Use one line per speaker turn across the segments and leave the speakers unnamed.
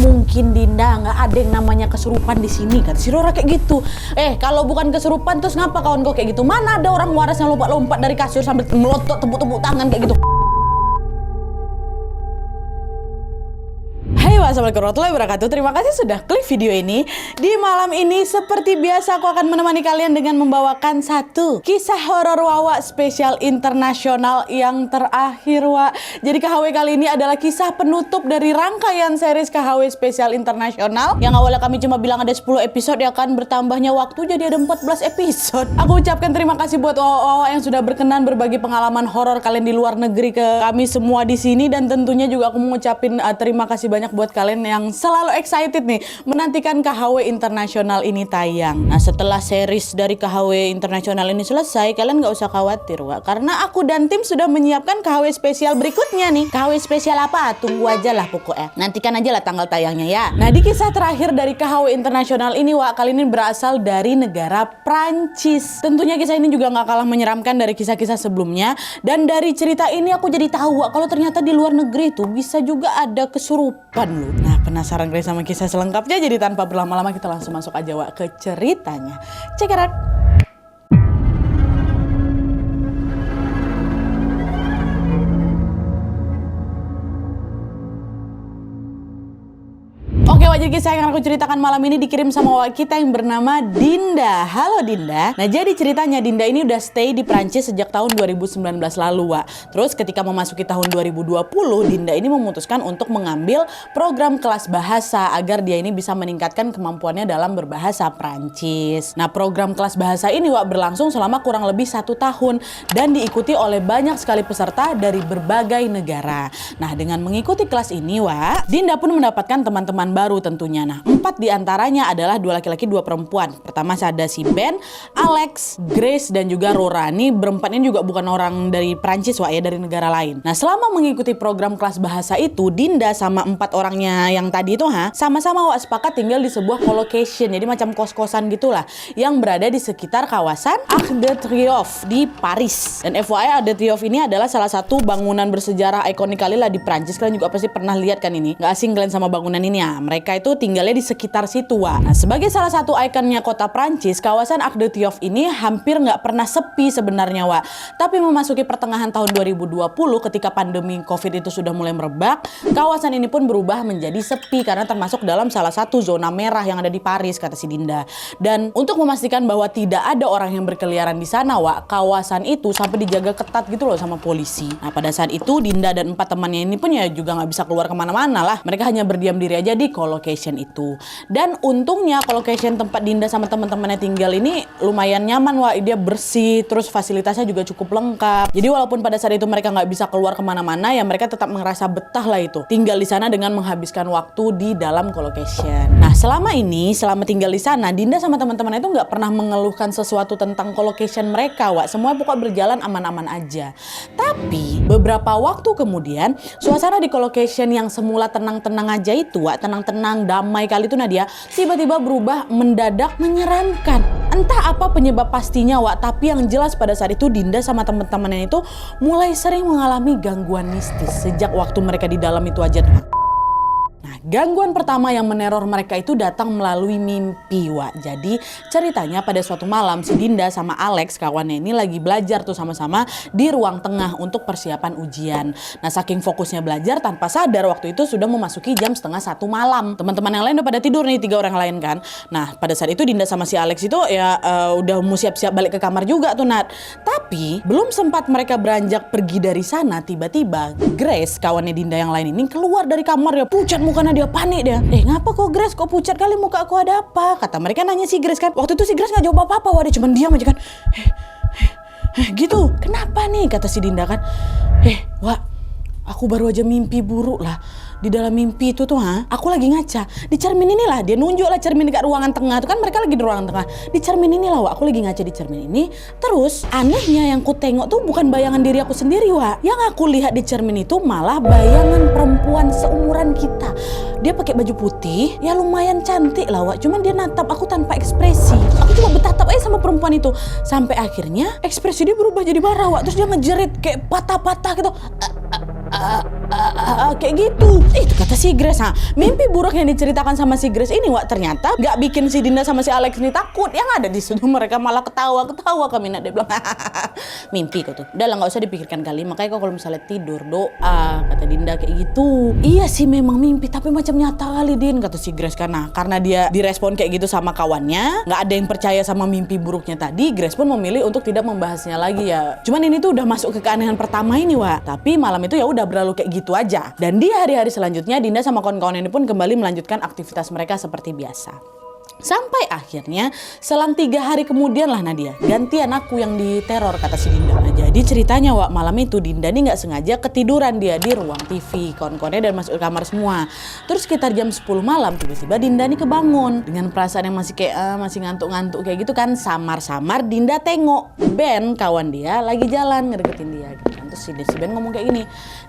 mungkin Dinda, nggak ada yang namanya kesurupan di sini, kata si Rora kayak gitu. Kalau bukan kesurupan terus ngapa kawan kau kayak gitu? Mana ada orang waras yang lompat-lompat dari kasur sambil melotot tepuk-tepuk tangan kayak gitu? Assalamualaikum warahmatullahi wabarakatuh. Terima kasih sudah klik video ini. Di malam ini seperti biasa aku akan menemani kalian dengan membawakan satu kisah horor Wawa spesial internasional yang terakhir, Wak. Jadi KHW kali ini adalah kisah penutup dari rangkaian series KHW spesial internasional. Yang awalnya kami cuma bilang ada 10 episode, ya kan bertambahnya waktu jadi ada 14 episode. Aku ucapkan terima kasih buat Wawa yang sudah berkenan berbagi pengalaman horor kalian di luar negeri ke kami semua di sini, dan tentunya juga aku mengucapin terima kasih banyak buat kalian yang selalu excited nih menantikan KHW internasional ini tayang. Nah, setelah series dari KHW internasional ini selesai, kalian nggak usah khawatir, Wak, karena aku dan tim sudah menyiapkan KHW spesial berikutnya nih. KHW spesial apa? Tunggu aja lah pokoknya. Nantikan aja lah tanggal tayangnya ya. Nah, di kisah terakhir dari KHW internasional ini, Wak, kali ini berasal dari negara Prancis. Tentunya kisah ini juga nggak kalah menyeramkan dari kisah-kisah sebelumnya, dan dari cerita ini aku jadi tahu, Wak, kalau ternyata di luar negeri itu bisa juga ada kesurupan loh. Nah, penasaran kali sama kisah selengkapnya? Jadi tanpa berlama-lama kita langsung masuk aja, Wak, ke ceritanya. Check it out. Oke, Wak, jadi kisah yang aku ceritakan malam ini dikirim sama Wak kita yang bernama Dinda. Halo Dinda. Nah, jadi ceritanya Dinda ini udah stay di Prancis sejak tahun 2019 lalu, Wak. Terus ketika memasuki tahun 2020, Dinda ini memutuskan untuk mengambil program kelas bahasa agar dia ini bisa meningkatkan kemampuannya dalam berbahasa Prancis. Nah, program kelas bahasa ini, Wak, berlangsung selama kurang lebih 1 tahun dan diikuti oleh banyak sekali peserta dari berbagai negara. Nah, dengan mengikuti kelas ini, Wak, Dinda pun mendapatkan teman-teman baru tentunya. Nah, 4 diantaranya adalah 2 laki-laki 2 perempuan. Pertama ada si Ben, Alex, Grace, dan juga Rora. Nih berempat ini juga bukan orang dari Prancis, Wak, ya, dari negara lain. Nah, selama mengikuti program kelas bahasa itu, Dinda sama 4 orangnya yang tadi itu sama-sama, Wak, sepakat tinggal di sebuah colocation. Jadi macam kos-kosan gitulah yang berada di sekitar kawasan Arc de Triomphe di Paris. Dan FYI, Arc de Triomphe ini adalah salah satu bangunan bersejarah ikonik kali lah di Prancis. Kalian juga pasti pernah lihat kan ini. Gak asing kalian sama bangunan ini ya. Mereka itu tinggalnya di sekitar situ, Wak. Nah, sebagai salah satu ikonnya kota Prancis, kawasan Arc de Triomphe ini hampir nggak pernah sepi sebenarnya, Wak. Tapi memasuki pertengahan tahun 2020 ketika pandemi COVID itu sudah mulai merebak, kawasan ini pun berubah menjadi sepi karena termasuk dalam salah satu zona merah yang ada di Paris, kata si Dinda. Dan untuk memastikan bahwa tidak ada orang yang berkeliaran di sana, Wak, kawasan itu sampai dijaga ketat gitu loh sama polisi. Nah, pada saat itu Dinda dan 4 temannya ini pun ya juga nggak bisa keluar kemana-mana lah. Mereka hanya berdiam diri aja di colocation itu. Dan untungnya colocation tempat Dinda sama teman-temannya tinggal ini lumayan nyaman, Wak. Dia bersih, terus fasilitasnya juga cukup lengkap. Jadi walaupun pada saat itu mereka nggak bisa keluar kemana-mana, ya mereka tetap merasa betah lah itu tinggal di sana dengan menghabiskan waktu di dalam colocation. Nah, selama tinggal di sana, Dinda sama teman-temannya itu nggak pernah mengeluhkan sesuatu tentang colocation mereka, Wak. Semua pokoknya berjalan aman-aman aja. Tapi beberapa waktu kemudian, suasana di colocation yang semula tenang-tenang aja itu, Wak, tenang-tenang, damai kali itu Nadia, tiba-tiba berubah mendadak menyeramkan. Entah apa penyebab pastinya, Wak, tapi yang jelas pada saat itu Dinda sama teman-temannya itu mulai sering mengalami gangguan mistis sejak waktu mereka di dalam itu aja tuh. Nah, gangguan pertama yang meneror mereka itu datang melalui mimpi, Wak. Jadi ceritanya pada suatu malam si Dinda sama Alex kawannya ini lagi belajar tuh sama-sama di ruang tengah untuk persiapan ujian. Nah, saking fokusnya belajar tanpa sadar waktu itu sudah memasuki jam 12:30 malam. Teman-teman yang lain udah pada tidur nih, 3 orang lain kan. Nah, pada saat itu Dinda sama si Alex itu ya udah mau siap-siap balik ke kamar juga tuh, Nat. Tapi belum sempat mereka beranjak pergi dari sana, tiba-tiba Grace kawannya Dinda yang lain ini keluar dari kamar, ya pucat mukanya, dia panik dia. Ngapa kok Grace, kok pucat kali muka aku, ada apa? Kata mereka nanya si Grace kan. Waktu itu si Grace gak jawab apa-apa, Wah, dia cuma diam aja kan. Gitu. Kenapa nih? Kata si Dinda kan. Wak, aku baru aja mimpi buruk lah. Di dalam mimpi itu tuh aku lagi ngaca di cermin inilah. Dia nunjuk lah cermin dekat ruangan tengah itu kan, mereka lagi di ruangan tengah. Di cermin inilah, Wak, aku lagi ngaca di cermin ini. Terus anehnya yang ku tengok tuh bukan bayangan diri aku sendiri, Wak. Yang aku lihat di cermin itu malah bayangan perempuan seumuran kita. Dia pakai baju putih, ya lumayan cantik lah, Wak. Cuman dia natap aku tanpa ekspresi. Aku cuma bertatap aja sama perempuan itu. Sampai akhirnya ekspresi dia berubah jadi marah, Wak. Terus dia ngejerit kayak patah-patah gitu. Kayak gitu. Itu kata si Grace. Mimpi buruk yang diceritakan sama si Grace ini, Wak, ternyata gak bikin si Dinda sama si Alex ini takut. Yang ada di situ mereka malah ketawa kami. Dia bilang, mimpi kok tuh. Udah lah, gak usah dipikirkan kali. Makanya kok kalau misalnya tidur doa, kata Dinda kayak gitu. Iya sih memang mimpi, tapi macam nyata kali, Din, kata si Grace. Karena dia direspon kayak gitu sama kawannya, gak ada yang percaya sama mimpi buruknya tadi. Grace pun memilih untuk tidak membahasnya lagi ya. Cuman ini tuh udah masuk ke keanehan pertama ini, Wak. Tapi malam itu ya udah berlalu kayak gitu aja. Dan di hari-hari selanjutnya Dinda sama kawan-kawan ini pun kembali melanjutkan aktivitas mereka seperti biasa. Sampai akhirnya selang 3 hari kemudian lah Nadia, gantian aku yang diteror, kata si Dinda. Nah, jadi ceritanya, Wak, malam itu Dinda nih gak sengaja ketiduran dia di ruang TV, kawan-kawannya dan masuk ke kamar semua. Terus sekitar jam 10 malam tiba-tiba Dinda nih kebangun dengan perasaan yang masih kayak masih ngantuk-ngantuk kayak gitu kan. Samar-samar Dinda tengok Ben, kawan dia, lagi jalan ngedeketin dia gitu kan. Terus si Ben ngomong kayak gini,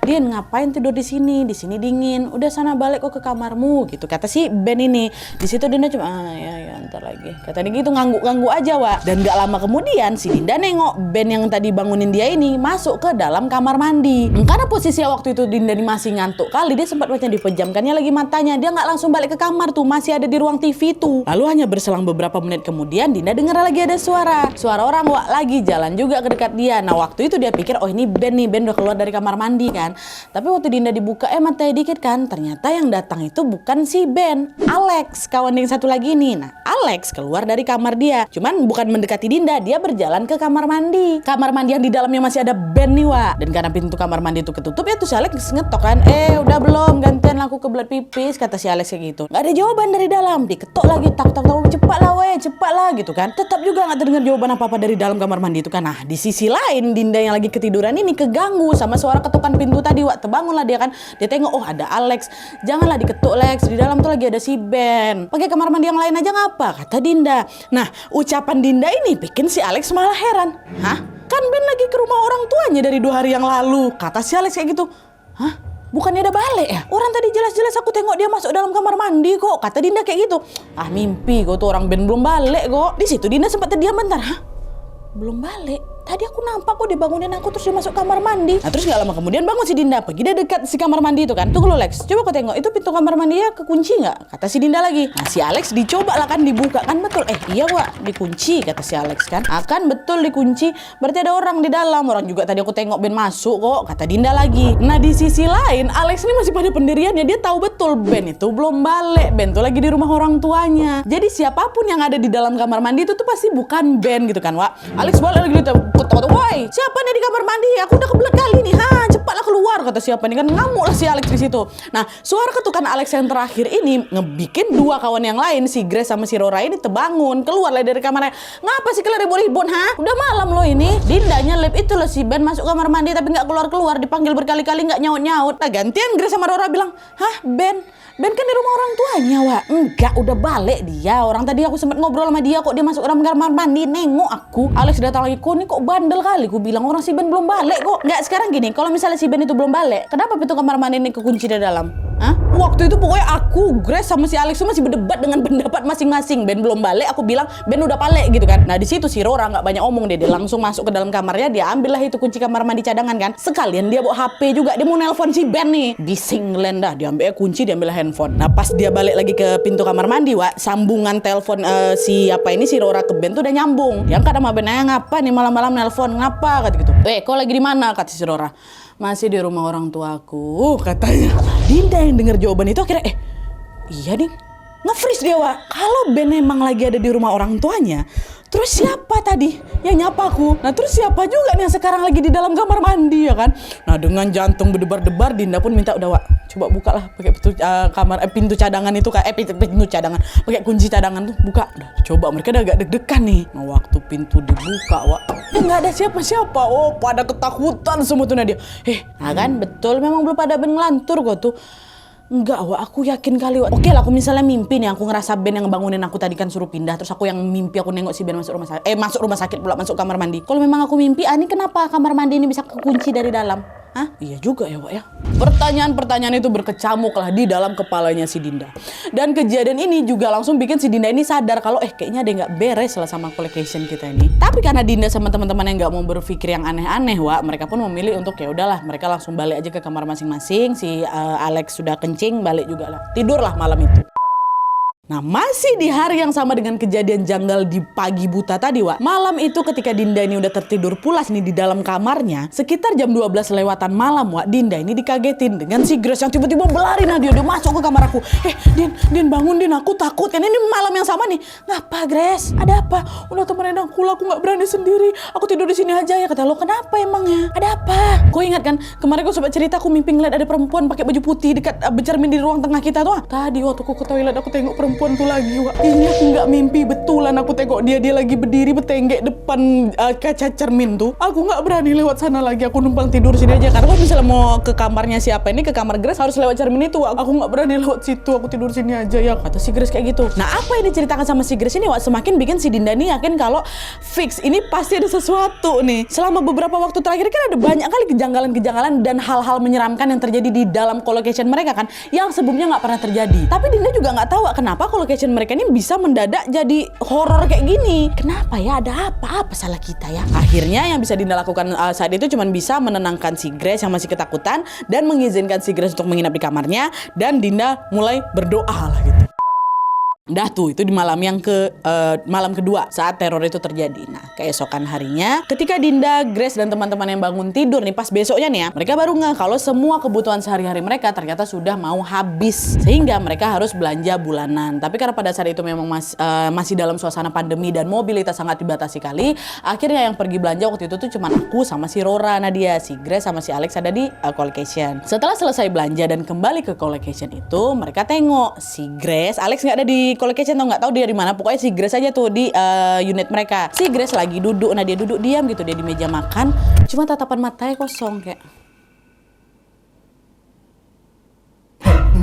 "Din, ngapain tidur di sini dingin. Udah sana balik kok ke kamarmu," gitu kata si Ben ini. Di situ Dinda cuma ya ntar lagi, kata dia gitu, ngangguk aja, Wak. Dan gak lama kemudian si Dinda nengok Ben yang tadi bangunin dia ini masuk ke dalam kamar mandi. Karena posisinya waktu itu Dinda ini masih ngantuk kali, dia sempat macam dipejamkannya lagi matanya. Dia gak langsung balik ke kamar tuh, masih ada di ruang TV tuh. Lalu hanya berselang beberapa menit kemudian Dinda dengar lagi ada suara orang, Wak, lagi jalan juga ke dekat dia. Nah waktu itu dia pikir, oh ini Ben nih, Ben udah keluar dari kamar mandi kan. Tapi waktu Dinda dibuka matanya dikit kan, ternyata yang datang itu bukan si Ben, Alex, kawan yang satu lagi nih. Nah, Alex keluar dari kamar dia. Cuman bukan mendekati Dinda, dia berjalan ke kamar mandi. Kamar mandi yang di dalamnya masih ada Ben nih, Wak. Dan karena pintu kamar mandi itu ketutup ya tuh si Alex ngetok kan. Udah belum, gantian aku kebelet pipis, kata si Alex kayak gitu. Gak ada jawaban dari dalam, diketok lagi, tak, cepat lah gitu kan. Tetap juga gak terdengar jawaban apa-apa dari dalam kamar mandi itu kan. Nah, di sisi lain Dinda yang lagi ketiduran ini keganggu sama suara ketukan pintu tadi, Wak. Terbangunlah dia kan. Dia tengok, oh ada Alex. Janganlah diketuk, Lex. Di dalam tuh lagi ada si Ben. Pakai kamar mandi yang lain aja ngapa? Kata Dinda. Nah, ucapan Dinda ini bikin si Alex malah heran. Hah? Kan Ben lagi ke rumah orang tuanya dari 2 hari yang lalu. Kata si Alex kayak gitu. Hah? Bukannya ada balik ya? Orang tadi jelas-jelas aku tengok dia masuk dalam kamar mandi kok. Kata Dinda kayak gitu. Mimpi kok tuh, orang Ben belum balik kok. Di situ Dinda sempat terdiam bentar. Hah? Belum balik? Tadi aku nampak kok dibangunin aku terus dia masuk kamar mandi. Nah terus gak lama kemudian bangun si Dinda, pergi dia dekat si kamar mandi itu kan. Tunggu lo Lex, coba kau tengok itu pintu kamar mandi ya kekunci gak? Kata si Dinda lagi. Nah si Alex dicoba lah kan, dibuka kan, betul. Iya, Wak, dikunci, kata si Alex kan. Akan betul dikunci, berarti ada orang di dalam. Orang juga tadi aku tengok Ben masuk kok, kata Dinda lagi. Nah di sisi lain Alex ini masih pada pendiriannya, dia tahu betul Ben itu belum balik. Ben tuh lagi di rumah orang tuanya. Jadi siapapun yang ada di dalam kamar mandi itu tuh pasti bukan Ben gitu kan, Wak. Alex balik lagi gitu, woi, siapa nih di kamar mandi? Aku udah kebelet kali nih. Cepatlah keluar, kata siapa nih kan. Ngamuk lah si Alex di situ. Nah, suara ketukan Alex yang terakhir ini ngebikin 2 kawan yang lain, si Grace sama si Rora ini terbangun, keluar lah dari kamarnya. Ngapa sih kalian ribut-ribut, Udah malam loh ini. Dindanya lab itu loh si Ben masuk kamar mandi tapi nggak keluar-keluar, dipanggil berkali-kali nggak nyaut-nyaut. Nah, gantian Grace sama Rora bilang, Ben kan di rumah orang tuanya, Wak. Enggak, udah balik dia. Orang tadi aku sempat ngobrol sama dia kok, dia masuk dalam kamar mandi, nengok aku. Alex datang lagi, kok ini kok bandel kali. Ku bilang orang si Ben belum balik kok. Enggak, sekarang gini, kalau misalnya si Ben itu belum balik, kenapa pintu kamar mandi ini kekunci dari dalam? Waktu itu pokoknya aku, Grace sama si Alex masih berdebat dengan pendapat masing-masing. Ben belum balik, aku bilang Ben udah balik gitu kan. Nah di situ si Rora nggak banyak omong dia langsung masuk ke dalam kamarnya, dia ambil lah itu kunci kamar mandi cadangan kan. Sekalian dia bawa HP juga, dia mau nelpon si Ben nih. Bising dah, dia ambil kunci, dia ambil handphone. Nah pas dia balik lagi ke pintu kamar mandi, Wak, sambungan telepon si Rora ke Ben tuh udah nyambung. Yang kata sama Ben, ngapa nih malam-malam nelpon, ngapa kata gitu. Kau lagi di mana, kata si Rora. Masih di rumah orang tuaku, katanya. Dinda yang denger jawaban itu akhirnya iya nih, nge-freeze dia, Wak. Kalau Ben emang lagi ada di rumah orang tuanya, terus siapa tadi yang nyapa aku? Nah terus siapa juga nih yang sekarang lagi di dalam kamar mandi ya kan? Nah dengan jantung berdebar-debar, Dinda pun minta, udah, Wak, coba buka lah pakai pintu cadangan itu kayak pintu cadangan, pakai kunci cadangan tuh buka. Udah coba, mereka udah agak deg-degan nih. Nah waktu pintu dibuka, Wak, nggak ada siapa-siapa. Oh pada ketakutan semua tuh Nadia. Nah kan betul memang belum pada Ben ngelantur kok tuh. Enggak, Wak, aku yakin kali, Wak. Oke lah, aku misalnya mimpi nih, aku ngerasa Ben yang ngebangunin aku tadi kan suruh pindah, terus aku yang mimpi aku nengok si Ben masuk rumah sakit pula, masuk kamar mandi. Kalau memang aku mimpi, ini kenapa kamar mandi ini bisa kekunci dari dalam? Iya juga ya, Wak ya. Pertanyaan-pertanyaan itu berkecamuk lah di dalam kepalanya si Dinda. Dan kejadian ini juga langsung bikin si Dinda ini sadar kalau kayaknya ada yang nggak beres lah sama collocation kita ini. Tapi karena Dinda sama teman-teman yang nggak mau berpikir yang aneh-aneh, mereka pun memilih untuk ya udahlah, mereka langsung balik aja ke kamar masing-masing. Si Alex sudah kencing, balik juga lah. Tidurlah malam itu. Nah, masih di hari yang sama dengan kejadian janggal di pagi buta tadi, malam itu ketika Dinda ini udah tertidur pulas nih di dalam kamarnya, sekitar jam 12 lewatan malam, Dinda ini dikagetin dengan si Grace yang tiba-tiba berlari. Nah, dia masuk ke kamar aku. Din bangun, Din, aku takut. Kan ini malam yang sama nih. Ngapa, Grace? Ada apa? Udah temenin aku nggak berani sendiri. Aku tidur di sini aja ya. Kata lo, kenapa emangnya? Ada apa? Kau ingat kan, kemarin aku sempat cerita aku mimpi ngeliat ada perempuan pakai baju putih dekat bercermin di ruang tengah kita tuh. Tadi waktu aku ke toilet aku tengok perempuan tuh lagi, ini aku nggak mimpi, betulan aku tengok dia lagi berdiri bertenggek depan kaca cermin tuh. Aku nggak berani lewat sana lagi, aku numpang tidur sini aja. Karena kalau misalnya mau ke kamarnya siapa ini, ke kamar Grace harus lewat cermin itu. Aku nggak berani lewat situ, aku tidur sini aja ya, kata si Grace kayak gitu. Nah, apa yang diceritakan sama si Grace ini semakin bikin si Dinda nih yakin kalau fix ini pasti ada sesuatu nih. Selama beberapa waktu terakhir kan ada banyak kali kejanggalan-kejanggalan dan hal-hal menyeramkan yang terjadi di dalam collocation mereka kan, yang sebelumnya nggak pernah terjadi. Tapi Dinda juga nggak tahu kenapa collocation mereka ini bisa mendadak jadi horor kayak gini. Kenapa ya? Ada apa salah kita ya? Akhirnya yang bisa Dinda lakukan saat itu cuma bisa menenangkan si Grace yang masih ketakutan dan mengizinkan si Grace untuk menginap di kamarnya, dan Dinda mulai berdoa lah gitu. Dah tuh, itu di malam yang malam kedua saat teror itu terjadi. Nah, keesokan harinya ketika Dinda, Grace dan teman-teman yang bangun tidur nih, pas besoknya nih ya, mereka baru ngeh kalau semua kebutuhan sehari-hari mereka ternyata sudah mau habis, sehingga mereka harus belanja bulanan. Tapi karena pada saat itu memang masih dalam suasana pandemi dan mobilitas sangat dibatasi kali, akhirnya yang pergi belanja waktu itu tuh cuma aku sama si Rora, Nadia, si Grace sama si Alex ada di collocation. Setelah selesai belanja dan kembali ke collocation itu, mereka tengok si Grace, Alex nggak ada di collocation, tau nggak tahu dia di mana. Pokoknya si Grace aja tuh di unit mereka. Si Grace lagi duduk, nah dia duduk diam gitu, dia di meja makan, cuma tatapan matanya kosong kayak.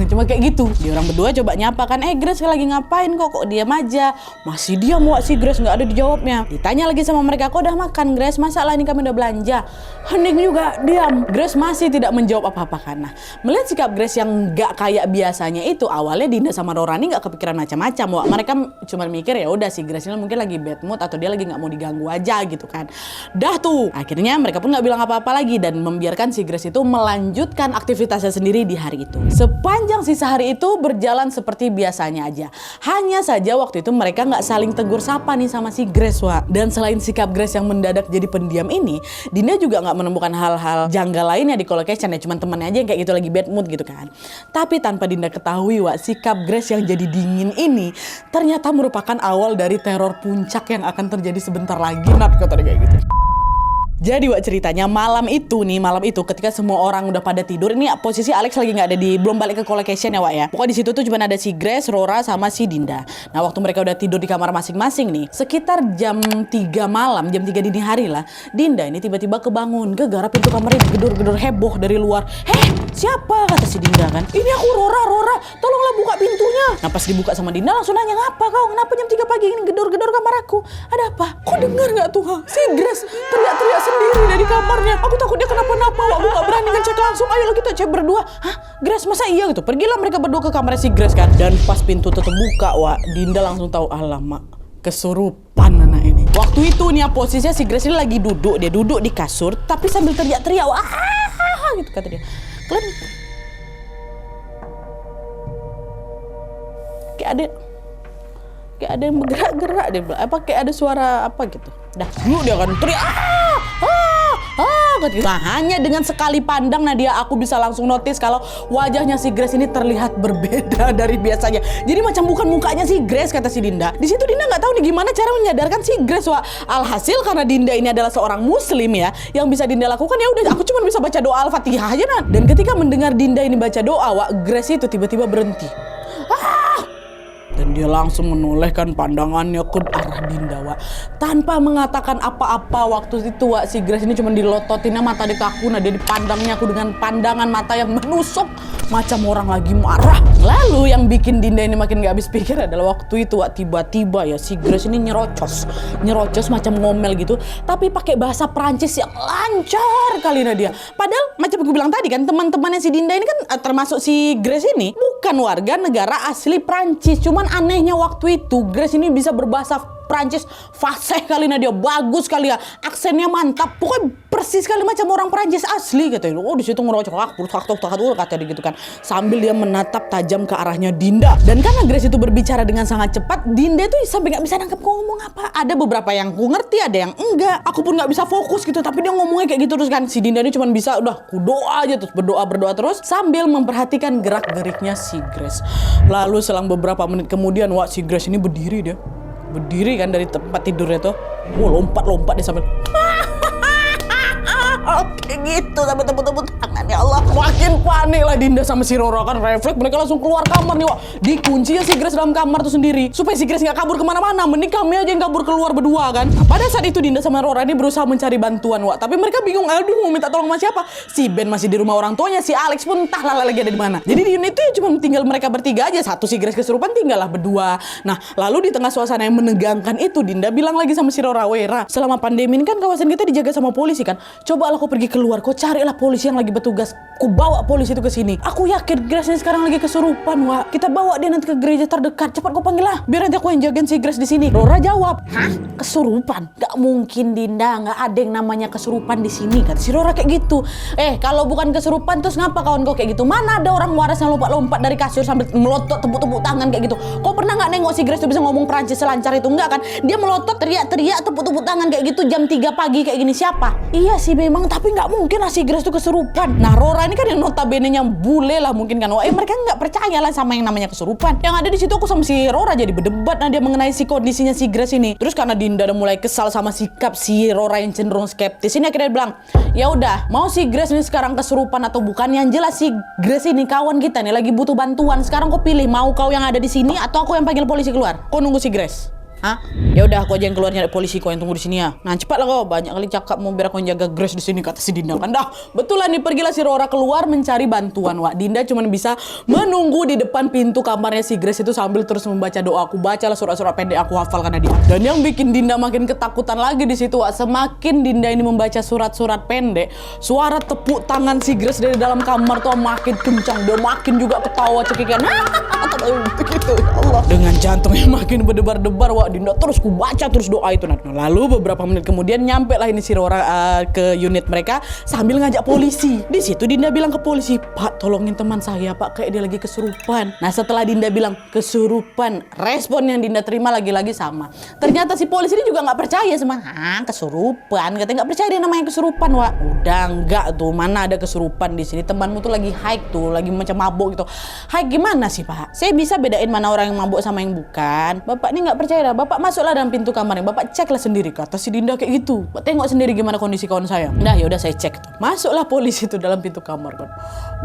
Cuma kayak gitu. Dia orang berdua coba nyapa kan, Grace lagi ngapain kok diam aja. Masih diam si Grace, nggak ada dijawabnya. Ditanya lagi sama mereka, kok udah makan Grace? Masalah ini kami udah belanja. Hening juga diam. Grace masih tidak menjawab apa-apa kan. Nah, melihat sikap Grace yang nggak kayak biasanya itu, awalnya Dinda sama Rorani nggak kepikiran macam-macam. Mereka cuma mikir ya udah si Grace ini mungkin lagi bad mood atau dia lagi nggak mau diganggu aja gitu kan. Dah tuh, akhirnya mereka pun nggak bilang apa-apa lagi dan membiarkan si Grace itu melanjutkan aktivitasnya sendiri di hari itu. Sepanjang sisa hari itu berjalan seperti biasanya aja. Hanya saja waktu itu mereka nggak saling tegur sapa nih sama si Grace, Dan selain sikap Grace yang mendadak jadi pendiam ini, Dinda juga nggak menemukan hal-hal janggal lainnya di collocation ya. Cuman temannya aja yang kayak gitu lagi bad mood gitu kan. Tapi tanpa Dinda ketahui, sikap Grace yang jadi dingin ini ternyata merupakan awal dari teror puncak yang akan terjadi sebentar lagi. Kata dia kayak gitu. Jadi ceritanya malam itu ketika semua orang udah pada tidur, ini posisi Alex lagi nggak ada belum balik ke collocation ya ya. Pokoknya di situ tuh cuma ada si Grace, Rora sama si Dinda. Nah, waktu mereka udah tidur di kamar masing-masing nih, sekitar jam 3 malam, jam 3 dini hari lah, Dinda ini tiba-tiba kebangun, gegara pintu kamarnya digedor-gedor heboh dari luar. Siapa? Kata si Dinda kan. Ini aku Rora, tolonglah buka pintunya. Nah, pas dibuka sama Dinda langsung nanya, ngapa kau? Kenapa jam 3 pagi ini gedor-gedor kamar aku? Ada apa? Kau dengar nggak tuh? Si Grace teriak-teriak sendiri dari kamarnya. Aku takut dia kenapa-napa. Aku gak berani ngecek langsung. Ayo kita cek berdua. Grace, masa iya gitu? Pergilah mereka berdua ke kamarnya si Grace kan. Dan pas pintu tutup buka, Dinda langsung tahu, alamak, kesurupan anak ini. Waktu itu nih posisinya si Grace ini lagi duduk. Dia duduk di kasur tapi sambil teriak-teriak. Gitu kata dia. Kalian kayak ada yang bergerak-gerak, dia bilang apa, kayak ada suara apa gitu. Dah dulu dia kan teriak gitu. Nah, hanya dengan sekali pandang Nadia, aku bisa langsung notice kalau wajahnya si Grace ini terlihat berbeda dari biasanya. Jadi macam bukan mukanya si Grace, kata si Dinda. Di situ Dinda nggak tahu nih gimana cara menyadarkan si Grace. Alhasil karena Dinda ini adalah seorang muslim ya, yang bisa Dinda lakukan ya udah, aku cuma bisa baca doa Al-Fatihah aja nah. Dan ketika mendengar Dinda ini baca doa, Grace itu tiba-tiba berhenti. Dan dia langsung menolehkan pandangannya ke arah Dinda, Wak. Tanpa mengatakan apa-apa waktu itu, Wak, si Grace ini cuma dilototinnya mata dekaku. Nah, dia dipandangnya aku dengan pandangan mata yang menusuk macam orang lagi marah. Lalu yang bikin Dinda ini makin gak habis pikir adalah waktu itu, Wak, tiba-tiba ya si Grace ini nyerocos macam ngomel gitu, tapi pakai bahasa Prancis yang lancar kali dia. Padahal macam aku bilang tadi kan, teman-temannya si Dinda ini kan termasuk si Grace ini bukan warga negara asli Prancis. Cuman anehnya waktu itu Grace ini bisa berbahasa Prancis fasih kali dia, bagus kali ya, aksennya mantap, pokoknya persis kali macam orang Prancis asli katanya. Oh, di situ ngerocok kata dia gitu kan, sambil dia menatap tajam ke arahnya Dinda. Dan karena Grace itu berbicara dengan sangat cepat, Dinda itu sampai nggak bisa nangkep kok ngomong apa. Ada beberapa yang ku ngerti, ada yang enggak. Aku pun nggak bisa fokus gitu, tapi dia ngomongnya kayak gitu terus kan. Si Dinda ini cuma bisa udah doa aja terus, berdoa terus sambil memperhatikan gerak-geriknya si Grace. Lalu selang beberapa menit kemudian, Wak, si Grace ini berdiri kan dari tempat tidurnya tuh. Lompat dia sambil oke gitu sampai tepuk-tepuk tangan. Ya Allah, makin panik lah Dinda sama si Rora kan. Refleks mereka langsung keluar kamar nih, Wak. Dikunci ya si Grace dalam kamar tuh sendiri supaya si Grace nggak kabur kemana-mana. Mending kami aja yang kabur keluar berdua kan. Nah, pada saat itu Dinda sama Rora ini berusaha mencari bantuan, Wak. Tapi mereka bingung, aduh mau minta tolong sama siapa. Si Ben masih di rumah orang tuanya, si Alex pun entah lagi ada di mana. Jadi di unit itu ya cuma tinggal mereka bertiga aja. Satu si Grace kesurupan, tinggal lah berdua. Nah, lalu di tengah suasana yang menegangkan itu, Dinda bilang lagi sama si Rora, "Wera, selama pandemi ini kan kawasan kita dijaga sama polisi kan. Coba aku pergi keluar, kau carilah polisi yang lagi bertugas. Ku bawa polisi itu ke sini. Aku yakin Grace ini sekarang lagi kesurupan, Wak. Kita bawa dia nanti ke gereja terdekat. Cepat kau panggil lah, biar nanti aku yang jagain si Grace di sini." Rora jawab, "Hah? Kesurupan? Gak mungkin, Dinda. Gak ada yang namanya kesurupan di sini," kata si Rora kayak gitu. Kalau bukan kesurupan terus ngapa kawan kau kayak gitu? Mana ada orang waras yang lompat-lompat dari kasur sambil melotot tepuk-tepuk tangan kayak gitu? Kau pernah nggak nengok si Grace tuh bisa ngomong Prancis selancar itu? Enggak kan? Dia melotot teriak-teriak tepuk-tepuk tangan kayak gitu jam 3 pagi kayak gini. Siapa? Iya sih memang, tapi nggak mungkin lah si Grace tuh kesurupan. Nah, Rora ini kan yang notabene-nya bule lah mungkin kan. Mereka nggak percaya lah sama yang namanya kesurupan. Yang ada di situ aku sama si Rora jadi berdebat dia mengenai si kondisinya si Grace ini. Terus karena Dinda udah mulai kesal sama sikap si Rora yang cenderung skeptis ini, akhirnya dia bilang, "Ya udah, mau si Grace ini sekarang kesurupan atau bukan, yang jelas si Grace ini kawan kita nih lagi butuh bantuan. Sekarang kau pilih, mau kau yang ada di sini atau aku yang panggil polisi keluar? Kau nunggu si Grace." Hah? Ya udah, aku aja yang keluar nyari polisi, kau yang tunggu di sini ya. Nah, cepatlah kau, banyak kali cakap mau biar aku yang jaga Grace di sini, kata si Dinda kan. Dah, betulan nih pergilah si Rora keluar mencari bantuan, Wak. Dinda cuma bisa menunggu di depan pintu kamarnya si Grace itu sambil terus membaca doa. Aku bacalah surat-surat pendek aku hafal karena dia. Dan yang bikin Dinda makin ketakutan lagi di situ, Wak, semakin Dinda ini membaca surat-surat pendek, suara tepuk tangan si Grace dari dalam kamar tuh makin kencang. Dia makin juga ketawa cekikikan. Gitu, ya Allah. Dengan jantungnya makin berdebar-debar, Wak, Dinda terus ku baca terus doa itu. Nah, lalu beberapa menit kemudian nyampe lah ini si Rora ke unit mereka sambil ngajak polisi. Di situ Dinda bilang ke polisi, "Pak, tolongin teman saya, Pak, kayak dia lagi kesurupan." Nah, setelah Dinda bilang kesurupan, respon yang Dinda terima lagi-lagi sama. Ternyata si polisi ini juga nggak percaya sama, kesurupan, katanya nggak percaya dia namanya kesurupan, Wak. Udah enggak tuh, mana ada kesurupan di sini, temanmu tuh lagi high tuh, lagi macam mabuk gitu. High gimana sih, Pak? Saya bisa bedain mana orang yang mabuk sama yang bukan. Bapak ini nggak percaya dah. Bapak masuklah dalam pintu kamarnya, Bapak ceklah sendiri, kata si Dinda kayak gitu. Bapak tengok sendiri gimana kondisi kawan saya. Nah, ya udah saya cek tuh. Masuklah polisi itu dalam pintu kamar kan.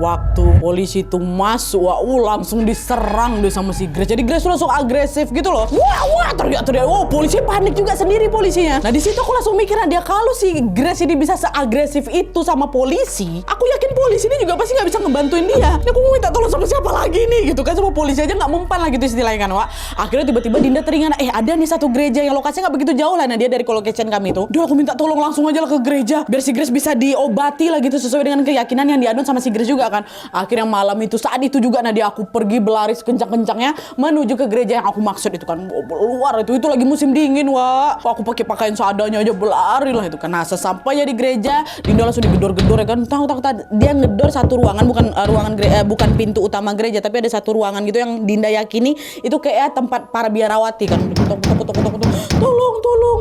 Waktu polisi itu masuk, langsung diserang deh sama si Grace. Jadi Grace langsung agresif gitu loh. Wah, teriak-teriak. Polisi panik juga sendiri polisinya. Nah, di situ aku langsung mikir, dia kalau si Grace ini bisa seagresif itu sama polisi, aku yakin polisi ini juga pasti nggak bisa ngebantuin dia. Aku mau minta tolong sama siapa lagi nih gitu kan, sama polisi aja nggak mempan lah gitu istilahnya kan, Wak. Akhirnya tiba-tiba Dinda teringat, ada nih satu gereja yang lokasinya nggak begitu jauh lah. Nah, dia dari location kami itu. Duh, aku minta tolong langsung aja lah ke gereja biar si Grace bisa diobati lah gitu sesuai dengan keyakinan yang dianut sama si Grace juga kan. Akhirnya malam itu, saat itu juga dia aku pergi berlari kencang-kencangnya menuju ke gereja yang aku maksud itu kan. Luar itu lagi musim dingin, Wak. Aku pakai pakaian seadanya aja berlari lah itu kan. Nah, sesampainya di gereja, Dinda langsung digedor-gedor ya kan. Tahu dia ngedor satu ruangan, bukan pintu utama gereja, tapi ada satu ruangan gitu yang Dinda yakini itu kayak tempat para biarawati kan. ketok,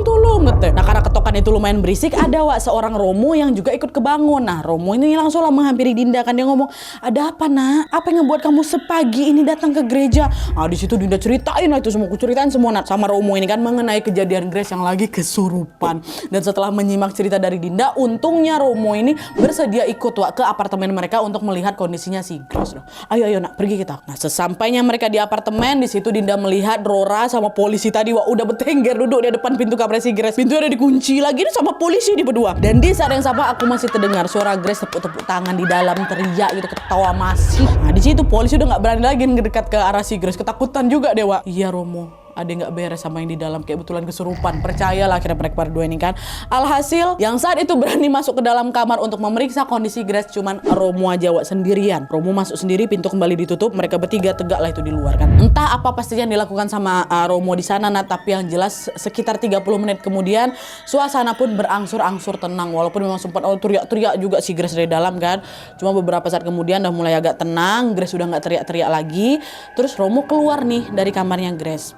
tolong gitu. Nah karena ketokan itu lumayan berisik, ada seorang Romo yang juga ikut kebangun. Nah Romo ini langsung lah menghampiri Dinda kan, dia ngomong, ada apa nak? Apa yang ngebuat kamu sepagi ini datang ke gereja? Nah di situ Dinda ceritain lah itu semua, aku ceritain semua sama Romo ini kan mengenai kejadian Grace yang lagi kesurupan. Dan setelah menyimak cerita dari Dinda, untungnya Romo ini bersedia ikut ke apartemen mereka untuk melihat kondisinya si Grace. Ayo nak pergi kita. Nah sesampainya mereka di apartemen, di situ Dinda melihat Rora sama polisi tadi udah bertengger duduk di depan pintu kamar si Grace. Pintu ada dikunci lagi sama polisi di berdua. Dan di saat yang sama aku masih terdengar suara Grace tepuk-tepuk tangan di dalam, teriak gitu, ketawa masih. Nah di situ polisi udah nggak berani lagi ngedekat ke arah si Grace, ketakutan juga deh Iya Romo, ada yang gak beres sama yang di dalam, kayak betulan kesurupan. Percayalah akhirnya mereka berdua ini kan. Alhasil yang saat itu berani masuk ke dalam kamar untuk memeriksa kondisi Grace cuman Romo aja sendirian. Romo masuk sendiri, pintu kembali ditutup, mereka bertiga tegak lah itu di luar kan. Entah apa pasti yang dilakukan sama Romo di sana, tapi yang jelas sekitar 30 menit kemudian suasana pun berangsur-angsur tenang, walaupun memang sempat teriak-teriak juga si Grace dari dalam kan. Cuma beberapa saat kemudian udah mulai agak tenang, Grace udah nggak teriak-teriak lagi. Terus Romo keluar nih dari kamarnya Grace.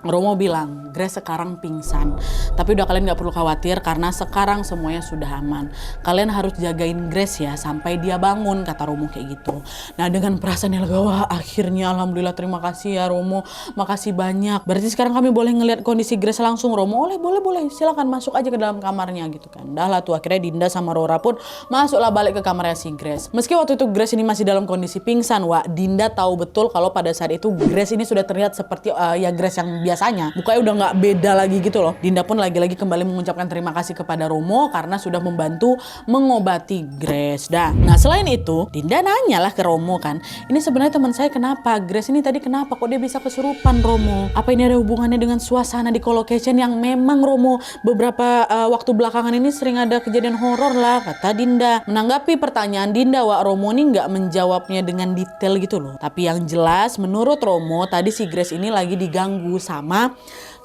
Romo bilang, Grace sekarang pingsan. Tapi udah kalian gak perlu khawatir karena sekarang semuanya sudah aman. Kalian harus jagain Grace ya sampai dia bangun, kata Romo kayak gitu. Nah dengan perasaan yang lega, wah akhirnya alhamdulillah, terima kasih ya Romo. Makasih banyak. Berarti sekarang kami boleh ngeliat kondisi Grace langsung. Romo, boleh. Silakan masuk aja ke dalam kamarnya gitu kan. Dah lah tuh akhirnya Dinda sama Rora pun masuklah balik ke kamarnya si Grace. Meski waktu itu Grace ini masih dalam kondisi pingsan, Dinda tahu betul kalau pada saat itu Grace ini sudah terlihat seperti ya Grace yang biasanya, mukanya udah nggak beda lagi gitu loh. Dinda pun lagi-lagi kembali mengucapkan terima kasih kepada Romo karena sudah membantu mengobati Grace. Nah selain itu Dinda nanyalah ke Romo kan, ini sebenarnya teman saya kenapa? Grace ini tadi kenapa kok dia bisa kesurupan Romo? Apa ini ada hubungannya dengan suasana di colocation yang memang Romo beberapa waktu belakangan ini sering ada kejadian horor lah, kata Dinda. Menanggapi pertanyaan Dinda, Romo ini nggak menjawabnya dengan detail gitu loh. Tapi yang jelas menurut Romo tadi si Grace ini lagi diganggu sama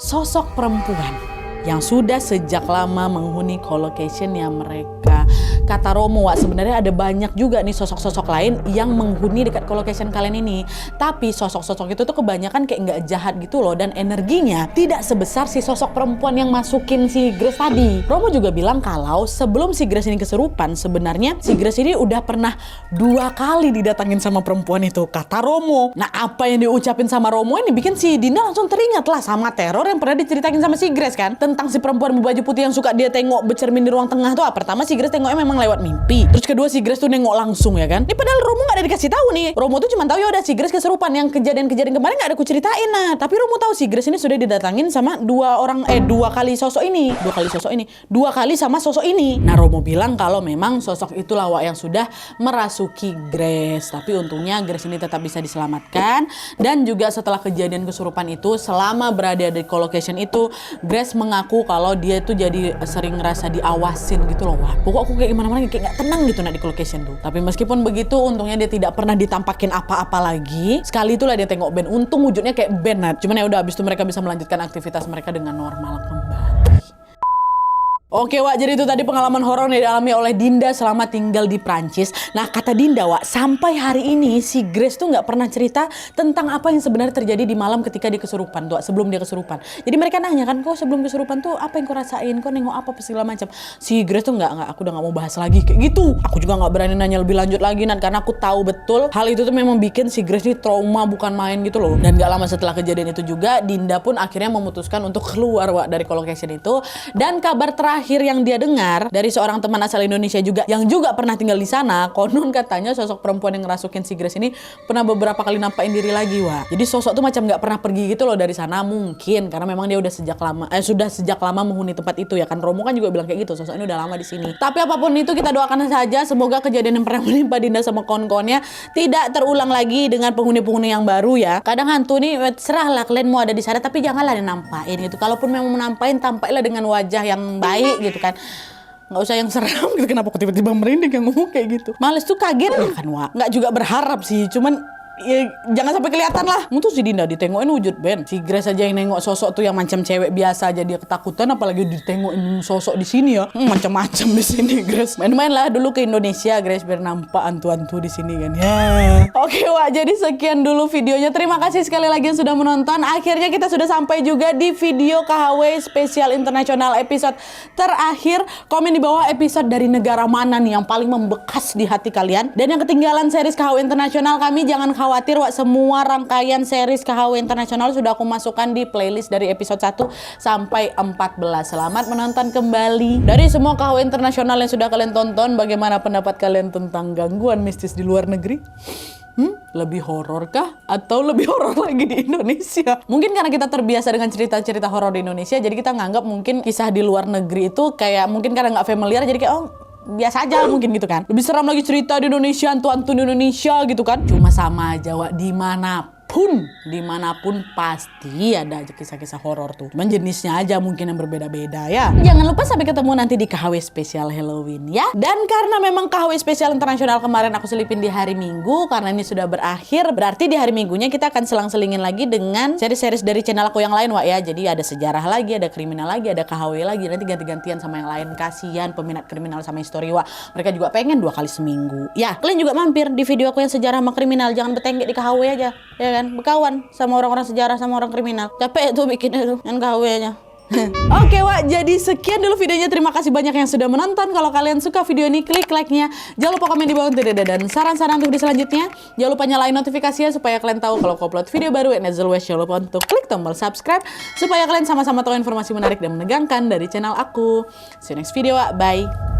sosok perempuan yang sudah sejak lama menghuni colocation-nya mereka. Kata Romo, sebenarnya ada banyak juga nih sosok-sosok lain yang menghuni dekat colocation kalian ini. Tapi sosok-sosok itu tuh kebanyakan kayak nggak jahat gitu loh. Dan energinya tidak sebesar si sosok perempuan yang masukin si Grace tadi. Romo juga bilang kalau sebelum si Grace ini kesurupan, sebenarnya si Grace ini udah pernah 2 kali didatangin sama perempuan itu, kata Romo. Nah apa yang diucapin sama Romo ini bikin si Dinda langsung teringat lah sama teror yang pernah diceritain sama si Grace kan. Tentang si perempuan berbaju putih yang suka dia tengok bercermin di ruang tengah tuh. Pertama si Grace tengoknya memang lewat mimpi. Terus kedua si Grace tuh nengok langsung ya kan. Ini padahal Romo gak ada dikasih tahu nih. Romo tuh cuma tahu ya udah si Grace kesurupan. Yang kejadian-kejadian kemarin gak ada aku ceritain. Nah tapi Romo tahu si Grace ini sudah didatangin sama 2 kali sosok ini. 2 kali sama sosok ini. Nah Romo bilang kalau memang sosok itulah yang sudah merasuki Grace. Tapi untungnya Grace ini tetap bisa diselamatkan. Dan juga setelah kejadian kesurupan itu, selama berada di colocation itu, Grace mengaku kalau dia itu jadi sering ngerasa diawasin gitu loh. Pokok aku kayak gimana-mana kayak gak tenang gitu di colocation tuh. Tapi meskipun begitu, untungnya dia tidak pernah ditampakin apa-apa lagi. Sekali itulah dia tengok band. Untung wujudnya kayak band. Cuman ya udah abis itu mereka bisa melanjutkan aktivitas mereka dengan normal kembali. Oke jadi itu tadi pengalaman horor yang dialami oleh Dinda selama tinggal di Prancis. Nah kata Dinda sampai hari ini si Grace tuh nggak pernah cerita tentang apa yang sebenarnya terjadi di malam ketika dia kesurupan tuh, sebelum dia kesurupan. Jadi mereka nanya kan, kok sebelum kesurupan tuh apa yang kau rasain, kau nengok apa segala macam. Si Grace tuh nggak, aku udah nggak mau bahas lagi kayak gitu. Aku juga nggak berani nanya lebih lanjut lagi karena aku tahu betul hal itu tuh memang bikin si Grace ini trauma bukan main gitu loh. Dan nggak lama setelah kejadian itu juga Dinda pun akhirnya memutuskan untuk keluar dari colocation itu. Dan kabar terakhir yang dia dengar dari seorang teman asal Indonesia juga yang juga pernah tinggal di sana, konon katanya sosok perempuan yang ngerasukin si Grace ini pernah beberapa kali nampakin diri lagi Jadi sosok tuh macam nggak pernah pergi gitu loh dari sana, mungkin karena memang dia udah sejak lama menghuni tempat itu ya kan. Romo kan juga bilang kayak gitu, sosok ini udah lama di sini. Tapi apapun itu kita doakan saja semoga kejadian yang pernah menimpa Dinda sama kawan-kawannya tidak terulang lagi dengan penghuni-penghuni yang baru ya. Kadang hantu nih serahlah kalian mau ada di sana tapi janganlah dinampain gitu. Kalaupun memang menampain, tampailah dengan wajah yang baik gitu kan. Nggak usah yang seram gitu. Kenapa aku tiba-tiba merinding yang ngomong kayak gitu. Males tuh kaget ya kan nggak juga berharap sih, cuman ya, jangan sampai kelihatan lah. Tuh si Dinda ditengokin wujud Ben. Si Grace aja yang nengok sosok tuh yang macam cewek biasa aja dia ketakutan, apalagi ditengokin sosok di sini ya. Macam-macam di sini Grace. Main-main lah dulu ke Indonesia Grace biar nampak antu-antu di sini kan. Ya. Oke Wak, jadi sekian dulu videonya. Terima kasih sekali lagi yang sudah menonton. Akhirnya kita sudah sampai juga di video KHW spesial internasional episode terakhir. Komen di bawah episode dari negara mana nih yang paling membekas di hati kalian. Dan yang ketinggalan series KHW internasional kami, jangan khawatir Wak, semua rangkaian series KHW internasional sudah aku masukkan di playlist dari episode 1 sampai 14. Selamat menonton kembali. Dari semua KHW internasional yang sudah kalian tonton, bagaimana pendapat kalian tentang gangguan mistis di luar negeri? Lebih horor kah? Atau lebih horor lagi di Indonesia? Mungkin karena kita terbiasa dengan cerita-cerita horor di Indonesia, jadi kita nganggap mungkin kisah di luar negeri itu kayak mungkin karena nggak familiar, jadi kayak biasa aja mungkin gitu kan. Lebih seram lagi cerita di Indonesia, hantu-hantu di Indonesia gitu kan. Cuma sama aja Wak, dimanapun pasti ada aja kisah-kisah horor tuh. Cuman jenisnya aja mungkin yang berbeda-beda ya. Jangan lupa sampai ketemu nanti di KHW spesial Halloween ya. Dan karena memang KHW spesial internasional kemarin aku selipin di hari Minggu, karena ini sudah berakhir, berarti di hari Minggunya kita akan selang-selingin lagi dengan seri-series dari channel aku yang lain Wak ya. Jadi ada sejarah lagi, ada kriminal lagi, ada KHW lagi, nanti ganti-gantian sama yang lain. Kasihan peminat kriminal sama histori Wak, mereka juga pengen 2 kali seminggu. Ya, kalian juga mampir di video aku yang sejarah sama kriminal, jangan bertengger di KHW aja ya kan. Berkawan sama orang-orang sejarah, sama orang kriminal. Capek tuh bikinnya tuh yang KW-nya. Oke Wak, jadi sekian dulu videonya. Terima kasih banyak yang sudah menonton. Kalau kalian suka video ini, klik like-nya. Jangan lupa komen di bawah dan saran-saran untuk video selanjutnya. Jangan lupa nyalain notifikasinya supaya kalian tahu kalau aku upload video baru. And as always, jangan lupa untuk klik tombol subscribe supaya kalian sama-sama tahu informasi menarik dan menegangkan dari channel aku. See you next video Wak, bye.